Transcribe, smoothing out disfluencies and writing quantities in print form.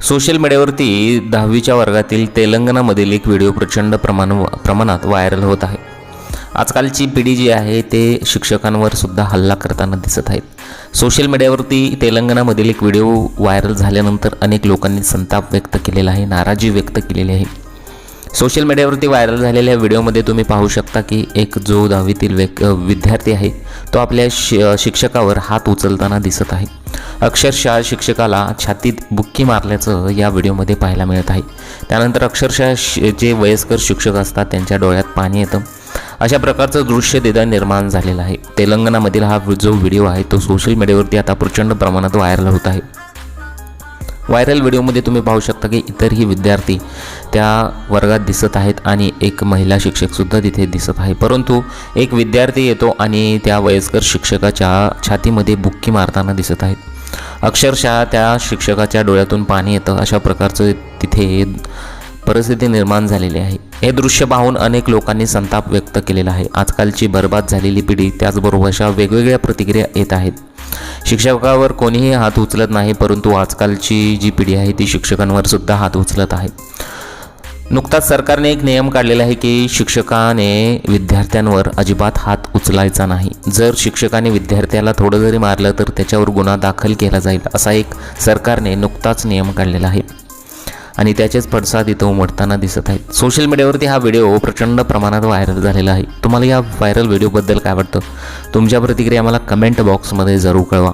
Social मीडियावरती 10वीच्या वर्गातील तेलंगणामधील एक व्हिडिओ प्रचंड प्रमाणात व्हायरल होत आहे। आजकालची पिढी जी आहे ते शिक्षकांवर सुद्धा हल्ला करताना दिसत आहेत। सोशल मीडियावरती तेलंगणामधील एक व्हिडिओ व्हायरल झाल्यानंतर अनेक लोकांनी संताप व्यक्त केलेला आहे, नाराजी व्यक्त केलेली आहे। सोशल मीडियावरती व्हायरल झालेल्या व्हिडिओमध्ये तुम्ही पाहू शकता की एक जो 10वीतील विद्यार्थी आहे तो आपल्या शिक्षकावर हात उचलताना दिसत आहे। अक्षरशः शिक्षकाला छातीत बुक्की मारल्याचं या व्हिडिओमध्ये पाहायला मिळत आहे। त्यानंतर अक्षरशः जे वयस्कर शिक्षक असतात त्यांच्या डोळ्यात पाणी येतं। अशा प्रकारचं दृश्य तिथं निर्माण झालेलं आहे। तेलंगणामधील हा जो व्हिडिओ आहे तो सोशल मीडियावरती आता प्रचंड प्रमाणात व्हायरल होत आहे। व्हायरल व्हिडिओमध्ये तुम्ही पाहू शकता की इतरही विद्यार्थी त्या वर्गात दिसत आहेत आणि एक महिला शिक्षकसुद्धा तिथे दिसत आहे, परंतु एक विद्यार्थी येतो आणि त्या वयस्कर शिक्षकाच्या छातीमध्ये बुक्की मारताना दिसत आहेत। अक्षरशः त्या शिक्षकाच्या डोळ्यातून पाणी येतं। अशा प्रकारचं तिथे परिस्थिती निर्माण झालेली आहे। हे दृश्य पाहून अनेक लोकांनी संताप व्यक्त केलेला आहे। आजकालची बर्बाद झालेली पिढी त्याचबरोबर अशा वेगवेगळ्या प्रतिक्रिया येत आहेत। शिक्षकावर कोणीही हात उचलत नाही, परंतु आजकालची जी पिढी आहे ती शिक्षकांवर सुद्धा हात उचलत आहे। नुकताच सरकारने एक नियम काढलेला आहे की शिक्षकाने विद्यार्थ्यांवर अजिबात हात उचलायचा नाही। जर शिक्षकाने विद्यार्थ्याला थोडं जरी मारलं तर त्याच्यावर गुन्हा दाखल केला जाईल, असा एक सरकारने नुकताच नियम काढलेला आहे आणि त्याचेच पडसाद इथं उमटताना दिसत आहेत। सोशल मीडियावरती हा व्हिडिओ प्रचंड प्रमाणात व्हायरल झालेला आहे। तुम्हाला या व्हायरल व्हिडिओबद्दल काय वाटतं? तुमच्या प्रतिक्रिया मला कमेंट बॉक्समध्ये जरूर कळवा।